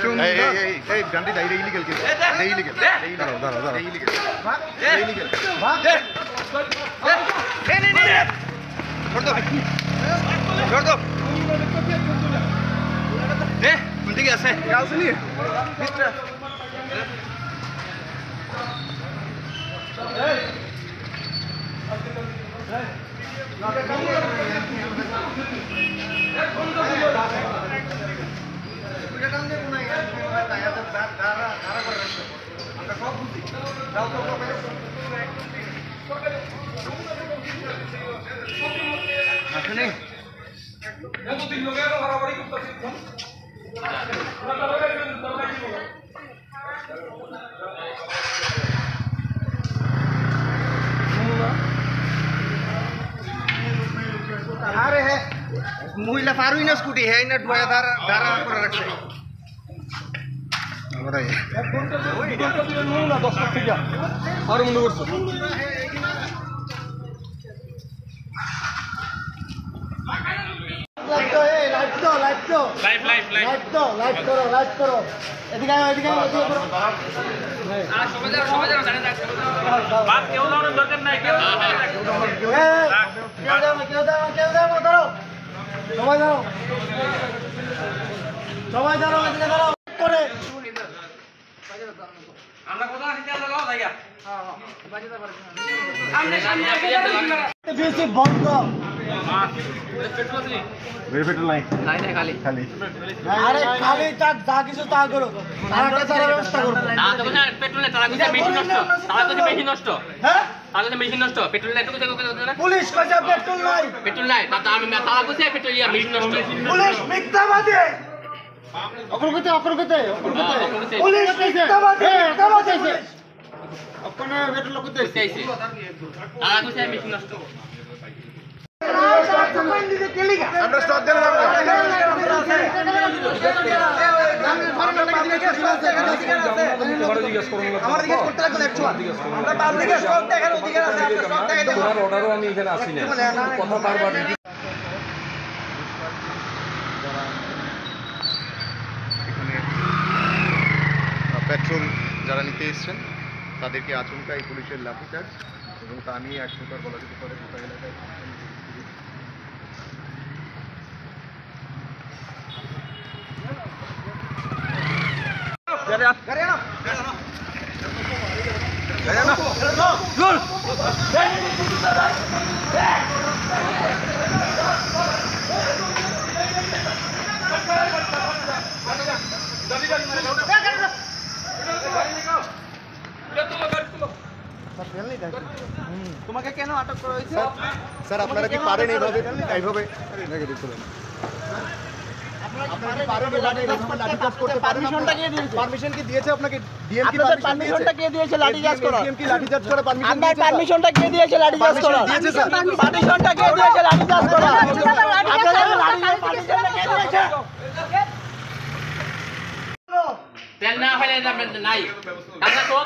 সুন্দর এই গানটি ডাইরে ইলিগাল কেস ইলিগাল দাঁড়াও ইলিগাল ইলিগাল छोड़ दो ठीक है ऐसे क्या सुनिए अरे है महिला फारू ना स्कूटी है ना डुआ धारा धारा पर रखे আমরা এই ঘন্টা দিলে নো না 10 লাখ টাকা আর মনে করছো লাইভ করো এদিকে করো আর সবাই যাও জানেন বাদ কেউ দাও দরকার নাই কেউ দাও ধরো সবাই দাঁড়াও এদিকে দাঁড়াও করে আমরা কথা নিতে লাগাও ভাইয়া হ্যাঁ বাজেতে পারছি সামনে বেশি বন্ধ পেট্রোল নাই খালি আরে খালি যা কিছু তা করো আরেকটা তার ব্যবস্থা করব না তো না পেট্রোল নাই তারা কইছে মেশিন নষ্ট হ্যাঁ তাহলে মেশিন নষ্ট পেট্রোল নাই তো কইছে পুলিশ কইছে পেট্রোল নাই তা আমি তারা কইছে পেট্রোল মেশিন নষ্ট পুলিশ মিথ্যাবাদী অকরগতে পুলিশ মিথ্যাবাদী আপনা পেট্রোল কইতে আইছে তারা কইছে মেশিন নষ্ট আমরা স্টপ দিলাম আমরা জিজ্ঞেস করতে লাগবে অ্যাকচুয়াল আমরা পাবলিকে স্টপ দেখার অধিকার আছে আমরা স্টপ দেখাই দেব তোমার অর্ডারও আমি এখানে আসি না কথা বারবার পেট্রোল যারা নিতে এসেছেন তাদেরকে আচমকাই পুলিশের লাঠিচার্জ এবং তা নিয়ে এক প্রকার বলা যেতে পারে গোটা এলাকায় তোমাকে কেন আটক করা হয়েছে স্যার আপনারা কি পারেন এইভাবে নেগেটিভ করেন পারমিশন কি দিয়েছে আপনাকে ডিএম কি পারমিশনটা কে দিয়েছে লাঠিচার্জ করা ডিএম কি লাঠিচার্জ করা পারমিশনটা কে দিয়েছে লাঠিচার্জ করা দিয়েছে স্যার পারমিশনটা কে দিয়েছে লাঠিচার্জ করা আপনারা পারমিশনটা কে দিয়েছে তেল না হলে নাই টাকা তো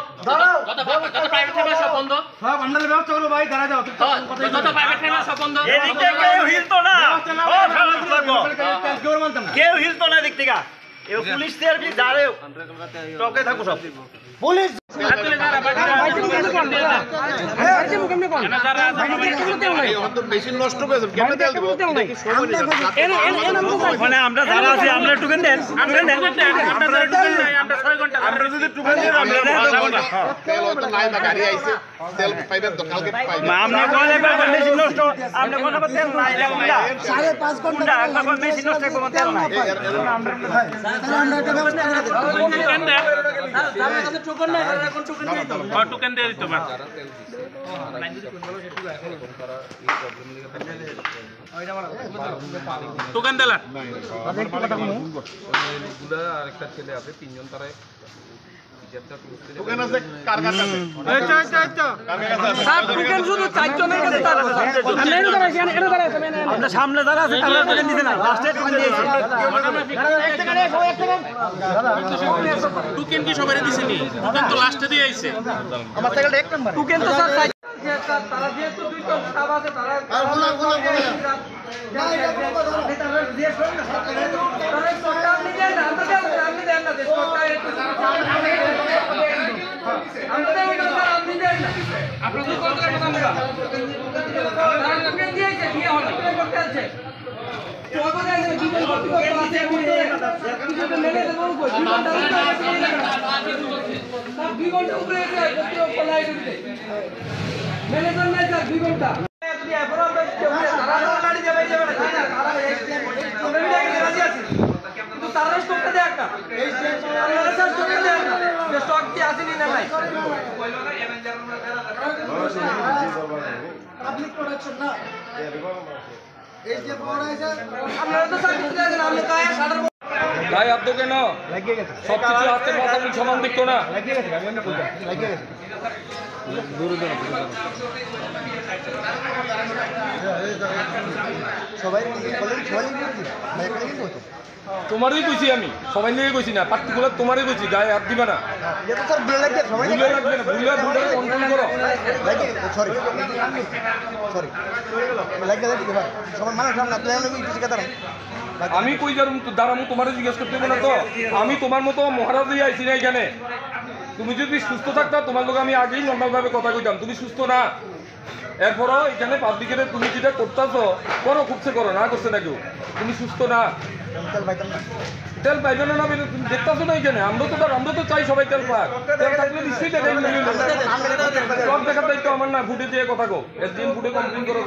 যত প্রাইভেট ফেমাস সব বন্ধ সব আন্ডালে ব্যবস্থা করো ভাই দাঁড়া যাও যত প্রাইভেট ফেমাস সব বন্ধ এদিকে কেউ হিলতো না কেউ হিলতো না দিক থেকে এই পুলিশ দের কি দাঁড়াও টকে থাকো সব পুলিশ মেশিন নষ্ট করেছে কেন তেল দেব মানে আমরা যারা আছি আমরা টুকেন দেন আমরা টুকেন নাই আমরা 6 ঘন্টা আমরা যদি টুকেন দেন আমরা তেল তো নাই বা গাড়ি আইছে তেল পাইবেন তো কালকে পাইবেন আমরা বলে মেশিন নষ্ট আমরা কোন তেল নাই লাগা 5.5 ঘন্টা এখন মেশিন নষ্ট কোন তেল নাই আমরা একটা ব্যবস্থা করে দেন যারা কাছে টোকেন নাই তারা কোন টোকেন দিই তো টোকেন দিয়ে দিতে পারে টোকেন দিলা গুলা আরেকটা ছেলে আছে তিনজন তারা টোকেন আছে কার কাছে আছে আচ্ছা স্যার টোকেন শুধু চারজনের কাছে তার আছে আমরা সামনে যারা আছে তারা টোকেন দিতে না লাস্টে টোকেন দিয়েছে টোকেন কি সবাই দিছেনি টোকেন তো লাস্টে দিয়ে আইছে আমার সাইকেলটা এক নাম্বার টোকেন তো স্যার তারা যেহেতু দুইজন স্টাফ আছে তারা আর বলা না এটা দিয়ে শুনুন তারা সরকার নিয়ে না গায়ে হাত কেন সবকিছু হাতের মাথা সমান দেখতো না তোমারই কইছি আমি সবাই নিয়ে কইছি না পার্টিকুলার তোমারই কইছি গায়ে হাত দিবা না ভুলে রাখবে না ভুলে কন্ট্রোল করো আমি কই দাঁড়ামু তোমার জিজ্ঞেস করতে না তো আমি তোমার মতো মহারাজ দিয়ে আইছি না এখানে তুমি যদি সুস্থ থাকতা তোমার লোক আমি আগেই নর্মাল ভাবে কথা কইতাম তুমি সুস্থ না এরপরও এখানে পাবলিকের তুমি যেটা করতেছো করো খুবসে করো না করছে না কেউ তুমি সুস্থ না তেল পাইবে না তুমি দেখতেছো না এখানে আমরা তো চাই সবাই তেল পাক তেল থাকলে নিশ্চয়ই দেখাই সব দেখার দায়িত্ব আমার না ফুটে দিয়ে কথা কো একদিন ফুটে কমপ্লেন করো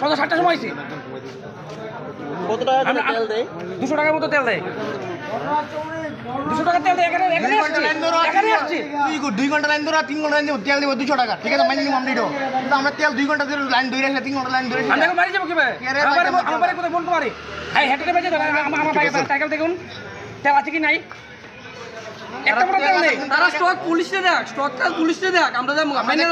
সন্ধ্যা 7টার সময় আইছি কত টাকা তেল দেয় 200 টাকার মতো তেল দেয় 200 টাকা তেল দেয় এখানে আসছি তুই 2 ঘন্টা লাইন ধরে 3 ঘন্টা লাইন ধরে তেল দেব 200 টাকা ঠিক আছে মাইনি আমরা দিও কিন্তু আমরা তেল 2 ঘন্টা ধরে লাইন ধরে 3 ঘন্টা লাইন ধরে আমরা বাড়ি যাব কিভাবে আমার বাড়ি কোথায় ফোন করে এই হেঁটে বেজে আমার বাইক সাইকেল দেখুন তেল আছে কি নাই একটা বড় তেল নেই তারা স্টক পুলিশে দেখ স্টকটা পুলিশে দেখ আমরা যা মাইনে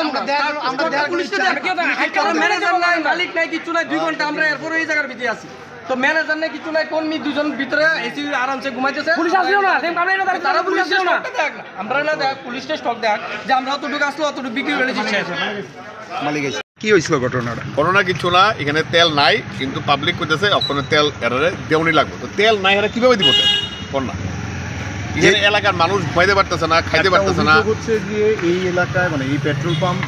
আমরা পুলিশে দেখ কি কথা ম্যানেজার নাই মালিক নাই কিছু নাই 2 ঘন্টা আমরা এরপর এই জায়গার ভিতরে আছি তো ম্যানেজার নাই কিছু নাই কর্মী দুজন ভিতরে এসি আরামসে ঘুমাইতেছে পুলিশ আসলো না তারা পুলিশ আসলো না আমরা না দেখ পুলিশে স্টক দেখ যে আমরা অতটুকু আসলো অতটুকু বিক্রি করে দিচ্ছি মালিক কি হয়েছিল ঘটনাটা? ঘটনা কিছু না, এখানে তেল নাই কিন্তু পাবলিক কইতেছে ওখানে তেল এরারে দেওনি লাগবে। তো তেল নাই এরা কিভাবে দিব তেল? কোন না এখানে এলাকার মানুষ খাইতে পারতেছে না, খাইতে পারতেছে না। হচ্ছে যে এই এলাকায় মানে এই পেট্রোল পাম্প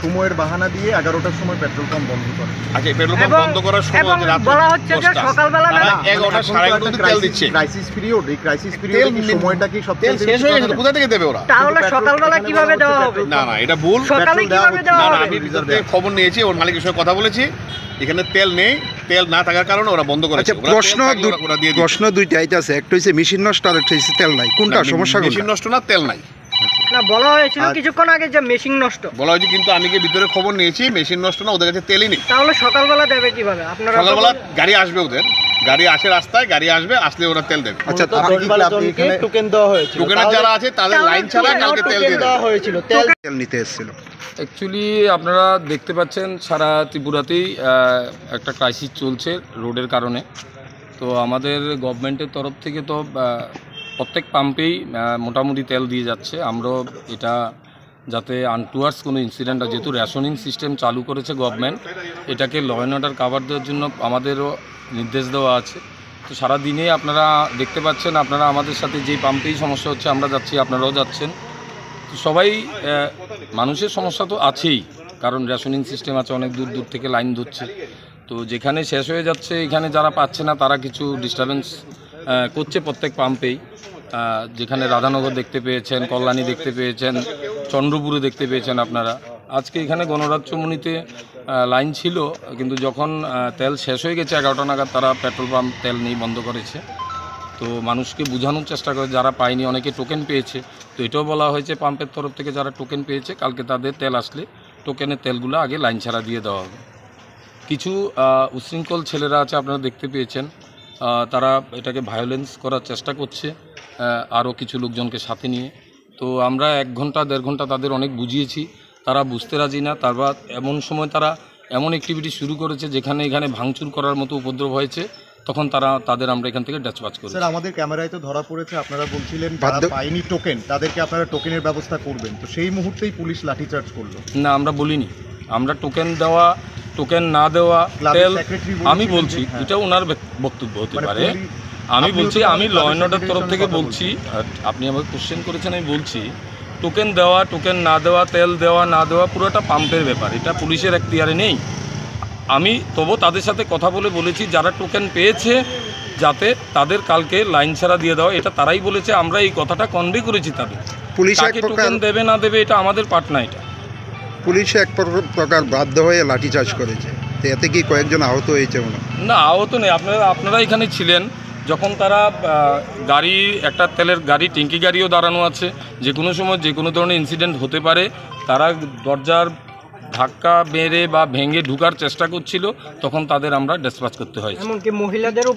সময়ের বাহানা দিয়ে 11টার সময় পেট্রোল পাম্প বন্ধ করে। আচ্ছা, পেট্রোল পাম্প বন্ধ করার সময় রাত বলা হচ্ছে যে সকালবেলা না 11টা 11:30 তেল দিচ্ছে। ক্রাইসিস পিরিয়ড, এই ক্রাইসিস পিরিয়ডে কি সময়টা কি সব তেল শেষ হয়ে গেছে, কোথা থেকে দেবে ওরা? তাহলে সকালবেলা কিভাবে দেওয়া হবে? না না, এটা ভুল। সকালে কিভাবে দেওয়া হবে? আমি খবর নিয়েছি, ওর মালিকের সঙ্গে কথা বলেছি, এখানে তেল নেই, তেল না থাকার কারণে ওরা বন্ধ করেছে। প্রশ্ন দুইটা আছে, একটা হচ্ছে মেশিন নষ্ট আর একটা হচ্ছে তেল নাই। কোনটা সমস্যা? মেশিন নষ্ট না, তেল নাই। না, বলা হয়েছিল কিছুক্ষণ আগে যে মেশিন নষ্ট বলা হয়েছে, কিন্তু আমি কি ভিতরে খবর নিয়েছি মেশিন নষ্ট না, ওদের কাছে তেলই নেই। তাহলে সকালবেলা দেবে কিভাবে? আপনারা সকালবেলা গাড়ি আসবে, ওদের গাড়ি আসে, রাস্তায় গাড়ি আসবে, আসলে ওরা তেল দেবে। আচ্ছা, টোকেন দেওয়া হয়েছিল, টোকেনের যারা আছে তাদের লাইন ছাড়া কালকে তেল দিয়ে দেওয়া হয়েছিল, তেল নিতে এসেছিল। অ্যাকচুয়ালি আপনারা দেখতে পাচ্ছেন সারা ত্রিপুরাতেই একটা ক্রাইসিস চলছে রোডের কারণে। তো আমাদের গভর্নমেন্টের তরফ থেকে তো প্রত্যেক পাম্পেই মোটামুটি তেল দিয়ে যাচ্ছে। আমরাও এটা যাতে আনটুয়ার্স কোনো ইনসিডেন্ট, যেহেতু রেশনিং সিস্টেম চালু করেছে গভর্নমেন্ট, এটাকে ল অ্যান্ড অর্ডার কাভার দেওয়ার জন্য আমাদেরও নির্দেশ দেওয়া আছে। তো সারা দিনে আপনারা দেখতে পাচ্ছেন, আপনারা আমাদের সাথে যেই পাম্পেই সমস্যা হচ্ছে আমরা যাচ্ছি, আপনারাও যাচ্ছেন। তো সবাই মানুষের সমস্যা তো আছেই, কারণ রেশনিং সিস্টেম আছে, অনেক দূর দূর থেকে লাইন ধরছে। তো যেখানে শেষ হয়ে যাচ্ছে, এখানে যারা পাচ্ছে না তারা কিছু ডিস্টারবেন্স করছে প্রত্যেক পাম্পেই। যেখানে রাধানগর দেখতে পেয়েছেন, কল্যাণী দেখতে পেয়েছেন, চন্দ্রপুরে দেখতে পেয়েছেন আপনারা। আজকে এখানে গণরাজ্যমণিতে লাইন ছিল, কিন্তু যখন তেল শেষ হয়ে গেছে 11টা নাগাদ, তারা পেট্রোল পাম্প তেল নিয়ে বন্ধ করেছে। তো মানুষকে বোঝানোর চেষ্টা করে, যারা পায়নি, অনেকে টোকেন পেয়েছে। তো এটাও বলা হয়েছে পাম্পের তরফ থেকে যারা টোকেন পেয়েছে, কালকে তাদের তেল আসলে টোকেনের তেলগুলো আগে লাইন ছাড়া দিয়ে দেওয়া হবে। কিছু উশৃঙ্খল ছেলেরা আছে, আপনারা দেখতে পেয়েছেন, তারা এটাকে ভায়োলেন্স করার চেষ্টা করছে আরও কিছু লোকজনকে সাথে নিয়ে। তো আমরা 1 ঘন্টা 1.5 ঘন্টা তাদের অনেক বুঝিয়েছি, তারা বুঝতে রাজি না। তারপর এমন সময় তারা এমন অ্যাক্টিভিটি শুরু করেছে যেখানে এখানে ভাঙচুর করার মতো উপদ্রব হয়েছে। তখন তাদের আমরা এখান থেকে ডিসপাচ করি। স্যার আমাদের ক্যামেরায় তো ধরা পড়েছে আপনারা বলছিলেন যারা পায়নি টোকেন তাদেরকে আপনারা টোকেনের ব্যবস্থা করবেন, তো সেই মুহূর্তেই পুলিশ লাঠিচার্জ করলো। না, আমরা বলিনি আমরা টোকেন দেওয়া টোকেন না দেওয়া তেল, আমি বলছি এটা ওনার বক্তব্য হতে পারে। আমি বলছি আমি ল অ্যান্ড অর্ডার তরফ থেকে বলছি, আপনি আমাকে কোশ্চেন করেছেন, আমি বলছি টোকেন দেওয়া টোকেন না দেওয়া, তেল দেওয়া না দেওয়া পুরোটা পাম্পের ব্যাপার, এটা পুলিশের এখতিয়ারে নেই। আমি তবু তাদের সাথে কথা বলেছি যারা টোকেন পেয়েছে যাতে তাদের কালকে লাইন ছাড়া দিয়ে দেওয়া, এটা তারাই বলেছে, আমরা এই কথাটা কনভে করেছি তাদের। পুলিশ এক কাকে টোকেন দেবে না দেবে এটা আমাদের পার্ট না, এটা পুলিশ এক প্রকার বাধ্য হয়ে লাঠিচার্জ করেছে, তো এতে কি কয়েকজন আহত হয়েছে মনে হয়? না, আহত নেই। আপনারা এখানে ছিলেন যখন তারা গাড়ি, একটা তেলের গাড়ি, ট্যাঙ্কি গাড়িও দাঁড়ানো আছে, যে কোনো সময় যে কোনো ধরনের ইনসিডেন্ট হতে পারে, তারা দরজার ধাক্কা মেরে বা ভেঙে ঢুকার চেষ্টা করছিল, তখন তাদের আমরা ডিসপাচ করতে হয়েছে। এমনকি মহিলাদের